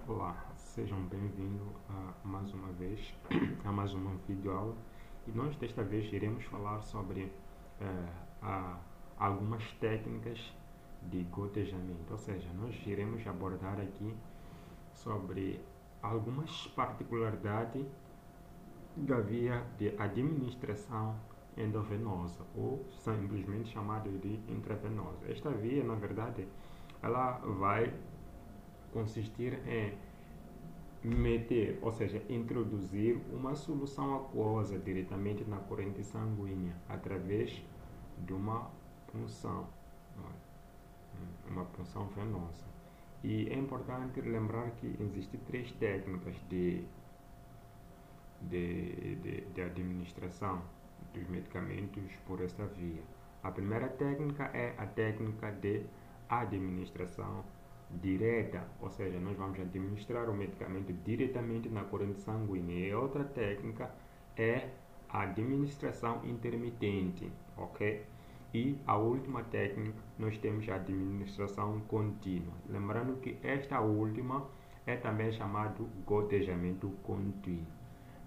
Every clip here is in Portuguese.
Olá, sejam bem-vindos a mais uma vez a mais uma videoaula e nós desta vez iremos falar sobre a- algumas técnicas de gotejamento, ou seja, nós iremos abordar aqui sobre algumas particularidades da via de administração endovenosa ou simplesmente chamada de intravenosa. Esta via, na verdade, ela vai consistir em meter, ou seja, introduzir uma solução aquosa diretamente na corrente sanguínea através de uma punção, uma punção venosa. E é importante lembrar que existem três técnicas de administração dos medicamentos por esta via. A primeira técnica é a técnica de administração direta, ou seja, nós vamos administrar o medicamento diretamente na corrente sanguínea. E outra técnica é a administração intermitente, ok? E a última técnica, nós temos a administração contínua. Lembrando que esta última é também chamado gotejamento contínuo,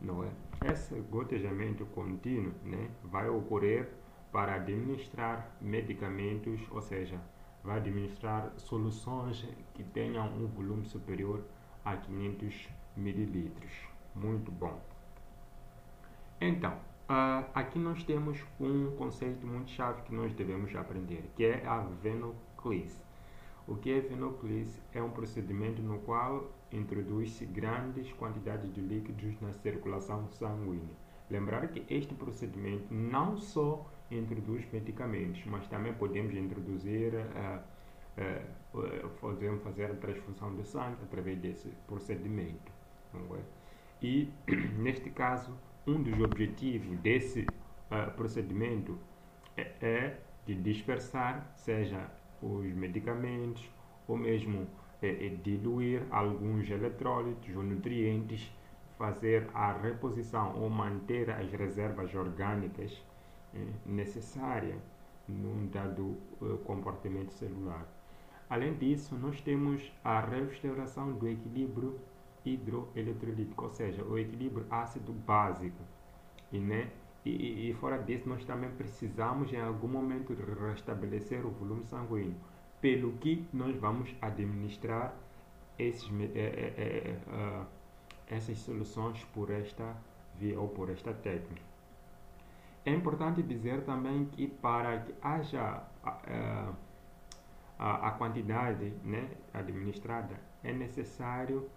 não é? Esse gotejamento contínuo, né, vai ocorrer para administrar medicamentos, ou seja, vai administrar soluções que tenham um volume superior a 500 mililitros. Muito bom. Então, aqui nós temos um conceito muito chave que nós devemos aprender, que é a venoclise. O que é venoclise? É um procedimento no qual introduz-se grandes quantidades de líquidos na circulação sanguínea. Lembrar que este procedimento não só introduz medicamentos, mas também podemos introduzir, podemos fazer a transfusão de sangue através desse procedimento. Não é? E, neste caso, um dos objetivos desse procedimento é de dispersar, seja os medicamentos, ou mesmo diluir alguns eletrólitos ou nutrientes, fazer a reposição ou manter as reservas orgânicas necessárias num dado comportamento celular. Além disso, nós temos a restauração do equilíbrio hidroeletrolítico, ou seja, o equilíbrio ácido-básico. E fora disso, nós também precisamos em algum momento restabelecer o volume sanguíneo, pelo que nós vamos administrar essas soluções por esta via ou por esta técnica. É importante dizer também que para que haja a quantidade, né, administrada, é necessário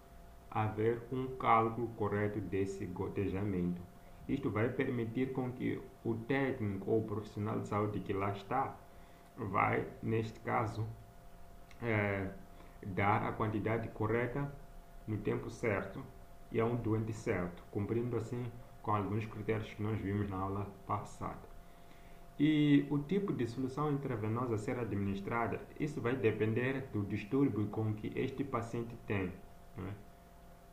haver um cálculo correto desse gotejamento. Isto vai permitir com que o técnico ou o profissional de saúde que lá está vai, neste caso, dar a quantidade correta no tempo certo e a um doente certo, cumprindo assim com alguns critérios que nós vimos na aula passada. E o tipo de solução intravenosa a ser administrada, isso vai depender do distúrbio com que este paciente tem, não é?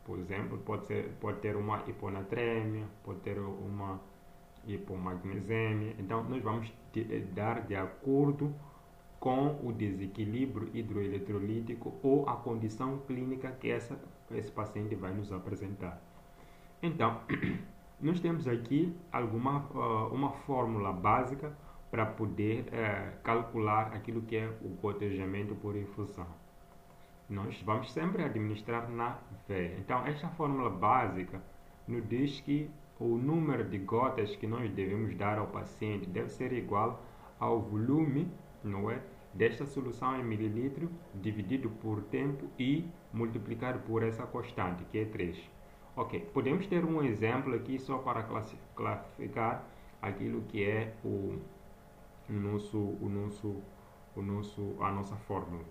Por exemplo, pode ter uma hiponatremia, pode ter uma hipomagnesemia. Então, nós vamos dar de acordo com o desequilíbrio hidroeletrolítico ou a condição clínica que esse paciente vai nos apresentar. Então, nós temos aqui uma fórmula básica para poder calcular aquilo que é o gotejamento por infusão. Nós vamos sempre administrar na veia. Então, esta fórmula básica nos diz que o número de gotas que nós devemos dar ao paciente deve ser igual ao volume, não é, desta solução em mililitro dividido por tempo e multiplicado por essa constante, que é 3. Ok, podemos ter um exemplo aqui só para classificar aquilo que é a nossa fórmula.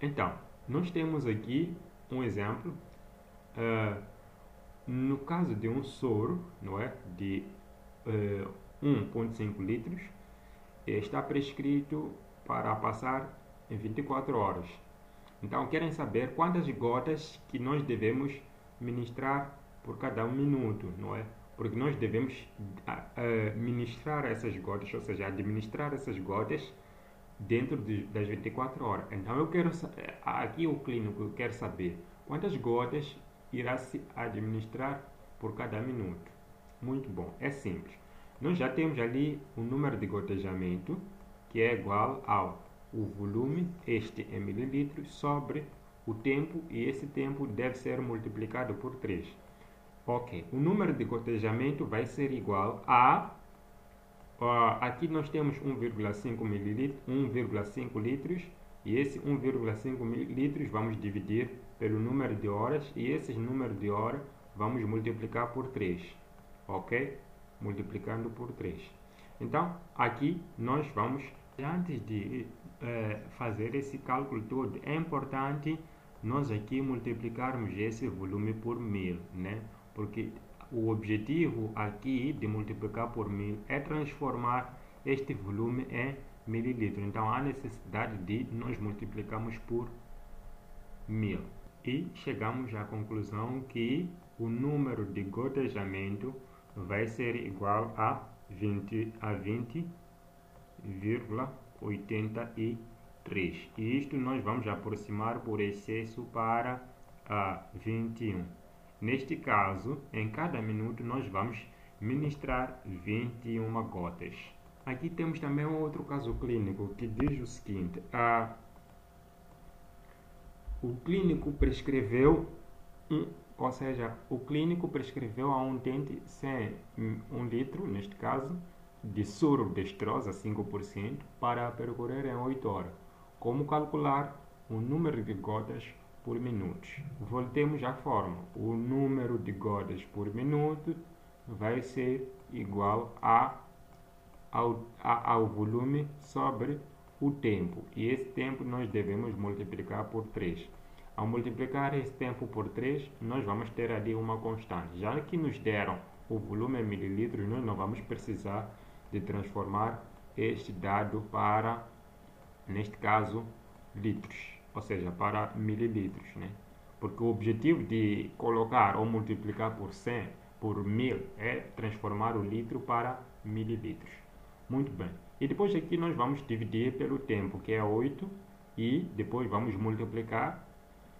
Então, nós temos aqui um exemplo, no caso de um soro, não é, de 1,5 litros, está prescrito para passar em 24 horas. Então, querem saber quantas gotas que nós devemos ministrar por cada 1 minuto, não é? Porque nós devemos ministrar essas gotas, ou seja, administrar essas gotas dentro das 24 horas. Então, aqui o clínico quer saber Quantas gotas irá se administrar por cada minuto? Muito bom, é simples. Nós já temos ali o número de gotejamento, que é igual ao o volume, este em mililitros, sobre o tempo, e esse tempo deve ser multiplicado por 3. Ok, o número de gotejamento vai ser igual a... aqui nós temos 1,5 mililitros, 1,5 litros, e esse 1,5 litros vamos dividir pelo número de horas, e esse número de horas vamos multiplicar por 3. Ok? Multiplicando por 3. Então, aqui nós vamos, antes de fazer esse cálculo todo, é importante nós aqui multiplicarmos esse volume por 1000, né? Porque o objetivo aqui de multiplicar por 1000 é transformar este volume em mililitros. Então, há necessidade de nós multiplicarmos por 1000. E chegamos à conclusão que o número de gotejamento vai ser igual a 20,83. E isto nós vamos aproximar por excesso para 21. Neste caso, em cada minuto nós vamos ministrar 21 gotas. Aqui temos também um outro caso clínico que diz o seguinte: o clínico prescreveu o clínico prescreveu a um utente 1 litro, neste caso, de soro dextrosa 5% para percorrer em 8 horas. Como calcular o número de gotas por minuto? Voltemos à fórmula. O número de gotas por minuto vai ser igual ao volume sobre o tempo. E esse tempo nós devemos multiplicar por 3. Ao multiplicar esse tempo por 3, nós vamos ter ali uma constante. Já que nos deram o volume em mililitros, nós não vamos precisar de transformar este dado para, neste caso, litros, ou seja, para mililitros, né? Porque o objetivo de colocar ou multiplicar por 100, por 1000, é transformar o litro para mililitros. Muito bem. E depois aqui nós vamos dividir pelo tempo, que é 8, e depois vamos multiplicar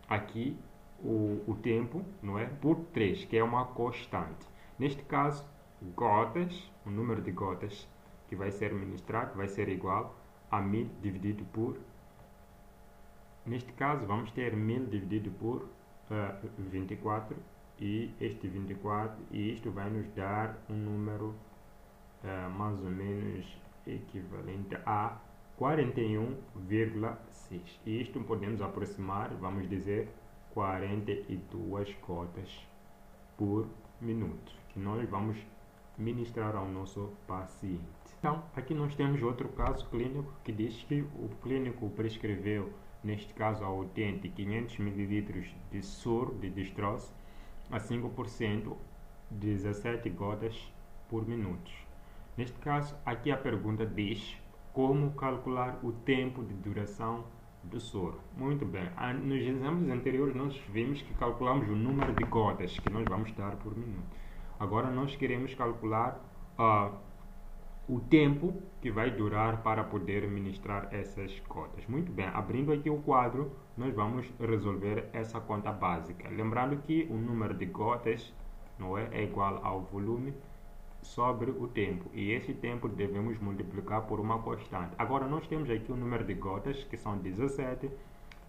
aqui o tempo, não é, por 3, que é uma constante. Neste caso, gotas, o número de gotas que vai ser ministrado vai ser igual a 1000 dividido por... Neste caso, vamos ter 1000 dividido por 24, e este 24, e isto vai nos dar um número mais ou menos equivalente a 41,6. E isto podemos aproximar, vamos dizer, 42 gotas por minuto, que nós vamos ministrar ao nosso paciente. Então, aqui nós temos outro caso clínico que diz que o clínico prescreveu, neste caso ao utente, 500 ml de soro de dextrose a 5%, 17 gotas por minuto. Neste caso, aqui a pergunta diz como calcular o tempo de duração do soro. Muito bem, nos exemplos anteriores nós vimos que calculamos o número de gotas que nós vamos dar por minuto. Agora nós queremos calcular o tempo que vai durar para poder ministrar essas gotas. Muito bem, abrindo aqui o quadro, nós vamos resolver essa conta básica. Lembrando que o número de gotas, não é igual ao volume sobre o tempo, e esse tempo devemos multiplicar por uma constante. Agora nós temos aqui o número de gotas, que são 17,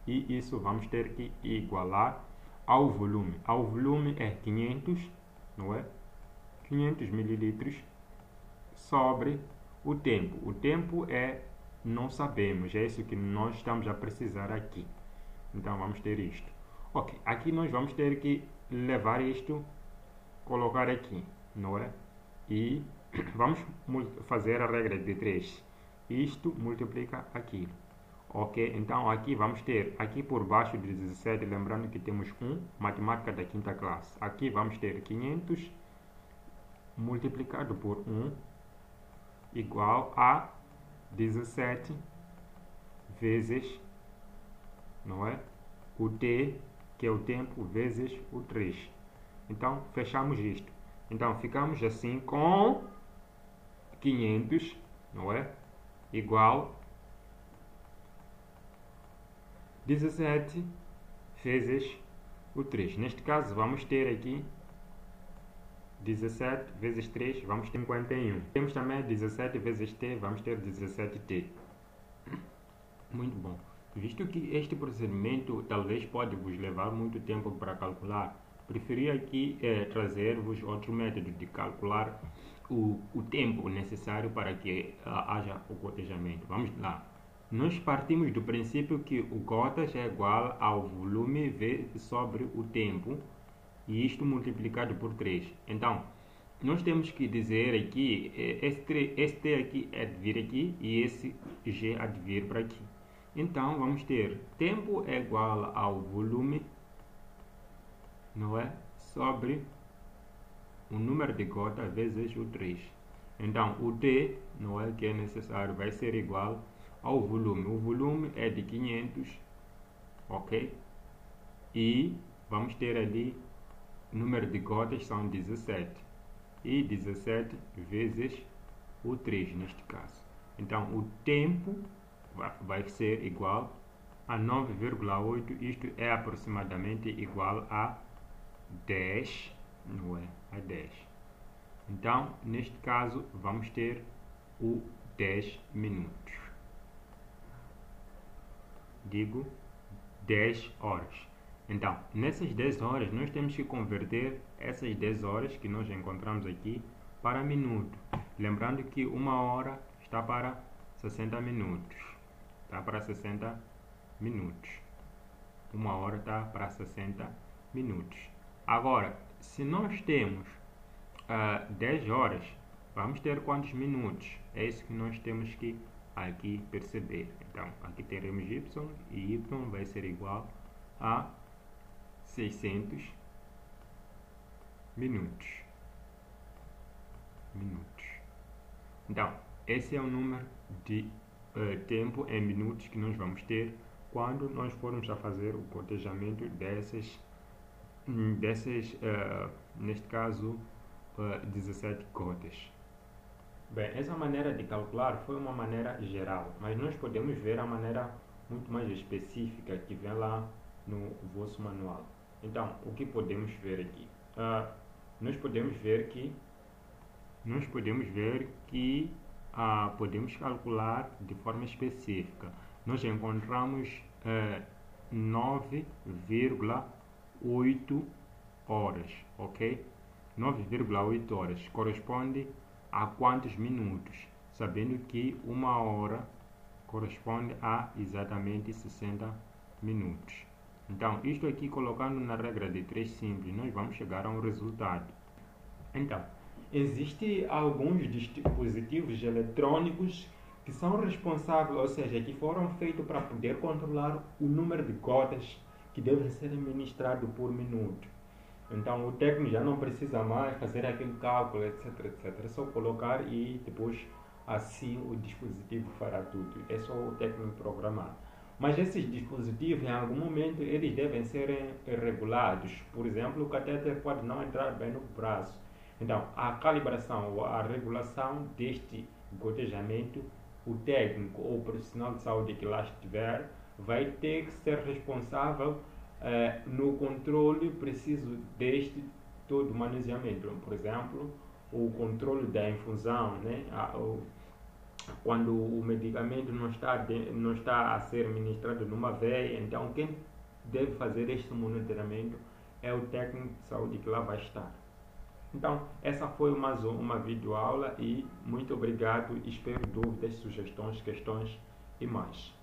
e isso vamos ter que igualar ao volume. Ao volume é 500, não é? 500 mililitros sobre o tempo. O tempo não sabemos, é isso que nós estamos a precisar aqui. Então vamos ter isto. Ok, aqui nós vamos ter que levar isto, colocar aqui, não é? E vamos fazer a regra de 3. Isto multiplica aquilo. Ok, então aqui vamos ter, aqui por baixo de 17, lembrando que temos 1, matemática da quinta classe. Aqui vamos ter 500 multiplicado por 1 igual a 17 vezes, não é? O t, que é o tempo, vezes o 3. Então, fechamos isto. Então, ficamos assim com 500, não é? Igual 17 vezes o 3. Neste caso, vamos ter aqui 17 vezes 3, vamos ter 51. Temos também 17 vezes t, vamos ter 17t. Muito bom. Visto que este procedimento talvez pode vos levar muito tempo para calcular, preferi aqui trazer-vos outro método de calcular o tempo necessário para que haja o gotejamento. Vamos lá. Nós partimos do princípio que o gotas é igual ao volume sobre o tempo, e isto multiplicado por 3. Então, nós temos que dizer aqui, este aqui é de vir aqui e esse G é de vir para aqui. Então, vamos ter tempo é igual ao volume, não é? Sobre o número de gotas vezes o 3. Então, o T, não é, que é necessário, vai ser igual ao volume. O volume é de 500, ok? E vamos ter ali, o número de gotas são 17. E 17 vezes o 3, neste caso. Então, o tempo vai ser igual a 9,8. Isto é aproximadamente igual a 10, não é? A 10. Então, neste caso, vamos ter o 10 minutos. Digo 10 horas. Então, nessas 10 horas, nós temos que converter essas 10 horas que nós encontramos aqui para minuto. Lembrando que uma hora está para 60 minutos. Está para 60 minutos. Uma hora está para 60 minutos. Agora, se nós temos 10 horas, vamos ter quantos minutos? É isso que nós temos que aqui perceber. Então, aqui teremos y, e y vai ser igual a 600 minutos. Então, esse é o número de tempo em minutos que nós vamos ter quando nós formos a fazer o cotejamento dessas neste caso, 17 gotas. Bem, essa maneira de calcular foi uma maneira geral, mas nós podemos ver a maneira muito mais específica que vem lá no vosso manual. Então, o que podemos ver aqui? Nós podemos ver que podemos calcular de forma específica. Nós encontramos 9,8 horas, ok? 9,8 horas corresponde a quantos minutos? Sabendo que uma hora corresponde a exatamente 60 minutos. Então, isto aqui colocando na regra de 3 simples, nós vamos chegar a um resultado. Então, existem alguns dispositivos eletrônicos que são responsáveis, ou seja, que foram feitos para poder controlar o número de gotas que devem ser administrados por minuto. Então, o técnico já não precisa mais fazer aquele cálculo, etc, etc. É só colocar e depois assim o dispositivo fará tudo. É só o técnico programar. Mas esses dispositivos, em algum momento, eles devem ser regulados. Por exemplo, o catéter pode não entrar bem no braço. Então, a calibração ou a regulação deste gotejamento, o técnico ou o profissional de saúde que lá estiver, vai ter que ser responsável no controle preciso deste todo manuseamento. Por exemplo, o controle da infusão, né? Quando o medicamento não está a ser ministrado numa veia, então quem deve fazer este monitoramento é o técnico de saúde que lá vai estar. Então, essa foi mais uma videoaula e muito obrigado. Espero dúvidas, sugestões, questões e mais.